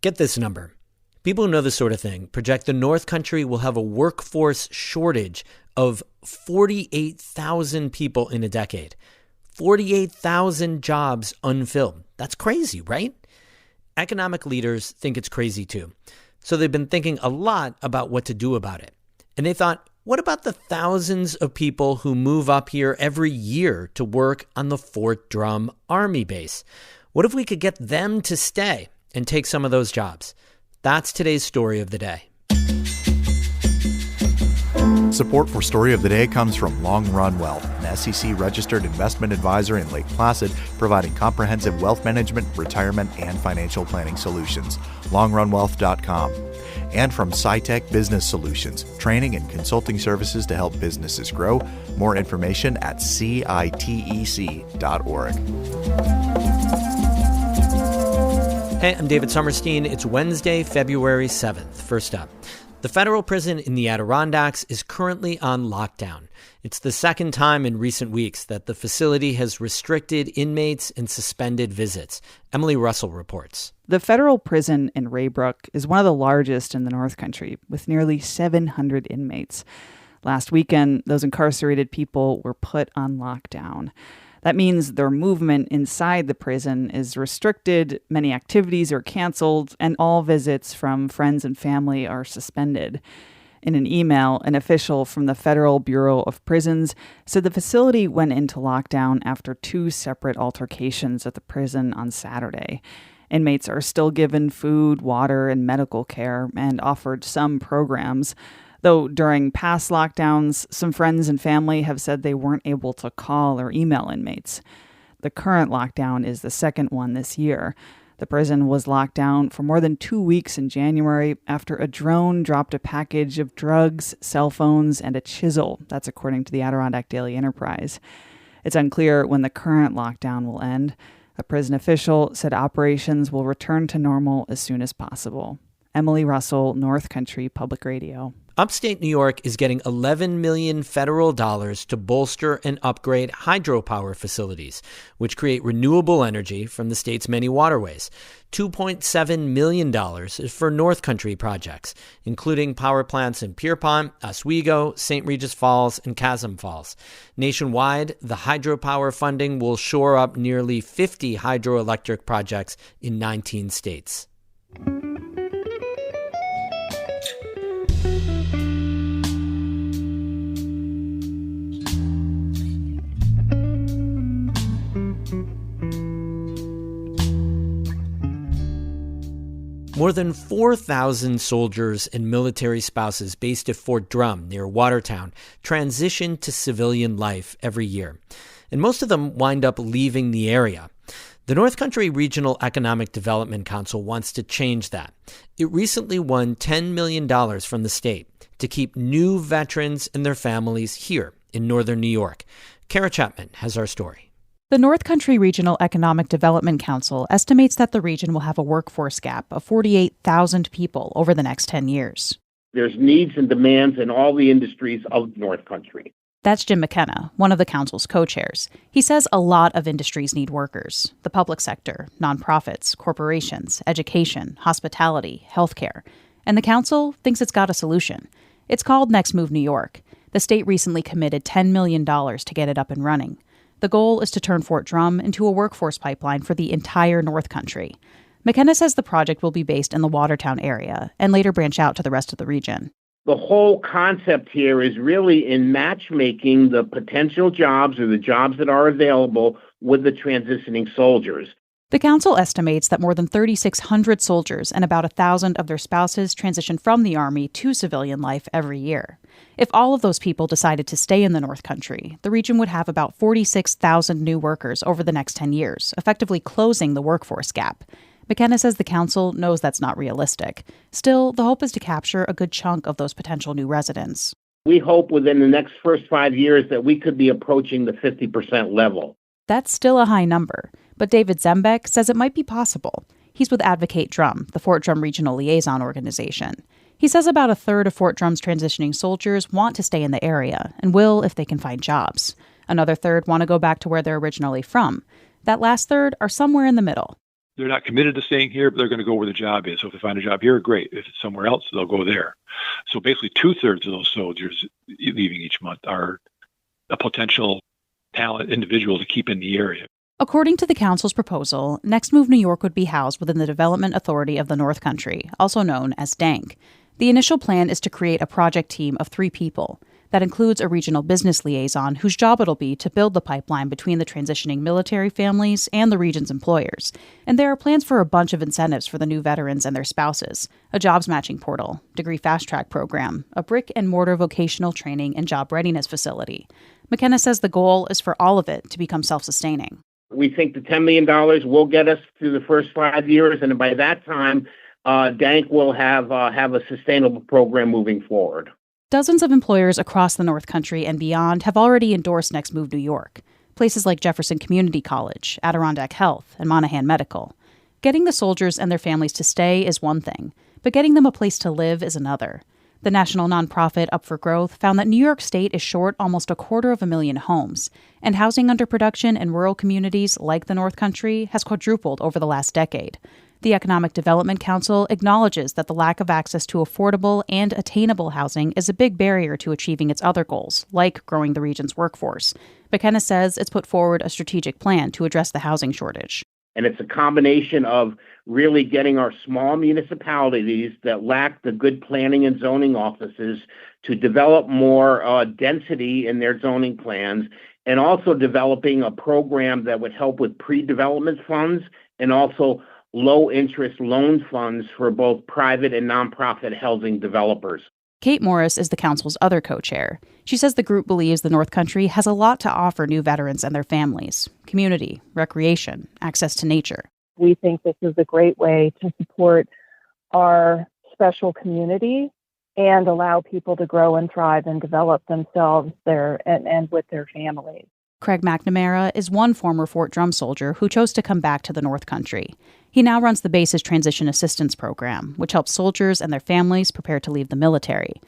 Get this number. People who know this sort of thing project the North Country will have a workforce shortage of 48,000 people in a decade. 48,000 jobs unfilled. That's crazy, right? Economic leaders think it's crazy too. So they've been thinking a lot about what to do about it. And they thought, what about the thousands of people who move up here every year to work on the Fort Drum Army base? What if we could get them to stay and take some of those jobs? That's today's story of the day. Support for Story of the Day comes from Long Run Wealth, an SEC-registered investment advisor in Lake Placid, providing comprehensive wealth management, retirement, and financial planning solutions. LongRunWealth.com. And from SciTech Business Solutions, training and consulting services to help businesses grow. More information at citec.org. Hey, I'm David Sommerstein. It's Wednesday, February 7th. First up, the federal prison in the Adirondacks is currently on lockdown. It's the second time in recent weeks that the facility has restricted inmates and suspended visits. Emily Russell reports. The federal prison in Ray Brook is one of the largest in the North Country, with nearly 700 inmates. Last weekend, those incarcerated people were put on lockdown. That means their movement inside the prison is restricted, many activities are canceled, and all visits from friends and family are suspended. In an email, an official from the Federal Bureau of Prisons said the facility went into lockdown after two separate altercations at the prison on Saturday. Inmates are still given food, water, and medical care, and offered some programs. Though during past lockdowns, some friends and family have said they weren't able to call or email inmates. The current lockdown is the second one this year. The prison was locked down for more than 2 weeks in January after a drone dropped a package of drugs, cell phones, and a chisel. That's according to the Adirondack Daily Enterprise. It's unclear when the current lockdown will end. A prison official said operations will return to normal as soon as possible. Emily Russell, North Country Public Radio. Upstate New York is getting $11 million federal dollars to bolster and upgrade hydropower facilities, which create renewable energy from the state's many waterways. $2.7 million is for North Country projects, including power plants in Pierpont, Oswego, St. Regis Falls, and Chasm Falls. Nationwide, the hydropower funding will shore up nearly 50 hydroelectric projects in 19 states. More than 4,000 soldiers and military spouses based at Fort Drum near Watertown transition to civilian life every year, and most of them wind up leaving the area. The North Country Regional Economic Development Council wants to change that. It recently won $10 million from the state to keep new veterans and their families here in northern New York. Kara Chapman has our story. The North Country Regional Economic Development Council estimates that the region will have a workforce gap of 48,000 people over the next 10 years. There's needs and demands in all the industries of North Country. That's Jim McKenna, one of the council's co-chairs. He says a lot of industries need workers: the public sector, nonprofits, corporations, education, hospitality, healthcare. And the council thinks it's got a solution. It's called Next Move New York. The state recently committed $10 million to get it up and running. The goal is to turn Fort Drum into a workforce pipeline for the entire North Country. McKenna says the project will be based in the Watertown area and later branch out to the rest of the region. The whole concept here is really in matchmaking the potential jobs or the jobs that are available with the transitioning soldiers. The council estimates that more than 3,600 soldiers and about 1,000 of their spouses transition from the Army to civilian life every year. If all of those people decided to stay in the North Country, the region would have about 46,000 new workers over the next 10 years, effectively closing the workforce gap. McKenna says the council knows that's not realistic. Still, the hope is to capture a good chunk of those potential new residents. We hope within the next first 5 years that we could be approaching the 50% level. That's still a high number, but David Zembeck says it might be possible. He's with Advocate Drum, the Fort Drum Regional Liaison Organization. He says about a third of Fort Drum's transitioning soldiers want to stay in the area and will if they can find jobs. Another third want to go back to where they're originally from. That last third are somewhere in the middle. they're not committed to staying here, but they're going to go where the job is. So if they find a job here, great. If it's somewhere else, they'll go there. So basically 2/3 of those soldiers leaving each month are a potential talent individual to keep in the area. According to the council's proposal, Next Move New York would be housed within the Development Authority of the North Country, also known as DANC. The initial plan is to create a project team of 3 people. That includes a regional business liaison whose job it'll be to build the pipeline between the transitioning military families and the region's employers. And there are plans for a bunch of incentives for the new veterans and their spouses, a jobs matching portal, degree fast-track program, a brick and mortar vocational training and job readiness facility. McKenna says the goal is for all of it to become self-sustaining. We think the $10 million will get us through the first 5 years, and by that time, DANC will have a sustainable program moving forward. Dozens of employers across the North Country and beyond have already endorsed Next Move New York. Places like Jefferson Community College, Adirondack Health, and Monahan Medical. Getting the soldiers and their families to stay is one thing, but getting them a place to live is another. The national nonprofit Up for Growth found that New York State is short almost 250,000 homes, and housing underproduction in rural communities like the North Country has quadrupled over the last decade. The Economic Development Council acknowledges that the lack of access to affordable and attainable housing is a big barrier to achieving its other goals, like growing the region's workforce. McKenna says it's put forward a strategic plan to address the housing shortage. And it's a combination of really getting our small municipalities that lack the good planning and zoning offices to develop more density in their zoning plans, and also developing a program that would help with pre-development funds and also low-interest loan funds for both private and nonprofit housing developers. Kate Morris is the council's other co-chair. She says the group believes the North Country has a lot to offer new veterans and their families: community, recreation, access to nature. We think this is a great way to support our special community and allow people to grow and thrive and develop themselves there and with their families. Craig McNamara is one former Fort Drum soldier who chose to come back to the North Country. He now runs the base's Transition Assistance Program, which helps soldiers and their families prepare to leave the military.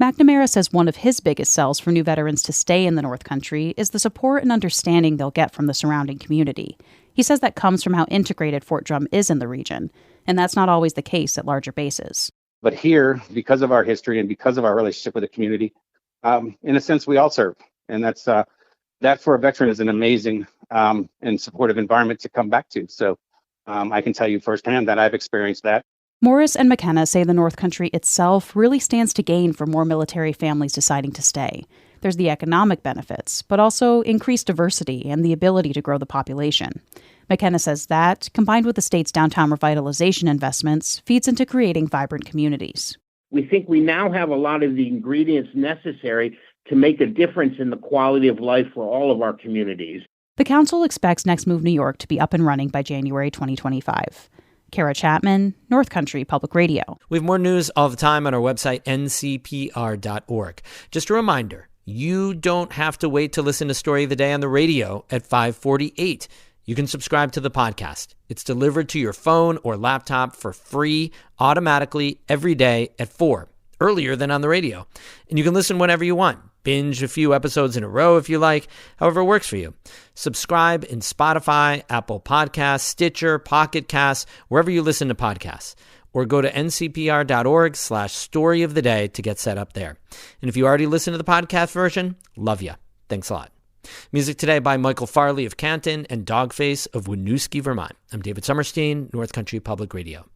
McNamara says one of his biggest sells for new veterans to stay in the North Country is the support and understanding they'll get from the surrounding community. He says that comes from how integrated Fort Drum is in the region, and that's not always the case at larger bases. But here, because of our history and because of our relationship with the community, in a sense, we all serve. And that for a veteran is an amazing and supportive environment to come back to. So I can tell you firsthand that I've experienced that. Morris and McKenna say the North Country itself really stands to gain from more military families deciding to stay. There's the economic benefits, but also increased diversity and the ability to grow the population. McKenna says that, combined with the state's downtown revitalization investments, feeds into creating vibrant communities. We think we now have a lot of the ingredients necessary to make a difference in the quality of life for all of our communities. The council expects Next Move New York to be up and running by January 2025. Kara Chapman, North Country Public Radio. We have more news all the time on our website, ncpr.org. Just a reminder, you don't have to wait to listen to Story of the Day on the radio at 5:48. You can subscribe to the podcast. It's delivered to your phone or laptop for free automatically every day at 4, earlier than on the radio. And you can listen whenever you want. Binge a few episodes in a row if you like, however it works for you. Subscribe in Spotify, Apple Podcasts, Stitcher, Pocket Casts, wherever you listen to podcasts. Or go to ncpr.org/story of the day to get set up there. And if you already listen to the podcast version, love you. Thanks a lot. Music today by Michael Farley of Canton and Dogface of Winooski, Vermont. I'm David Summerstein, North Country Public Radio.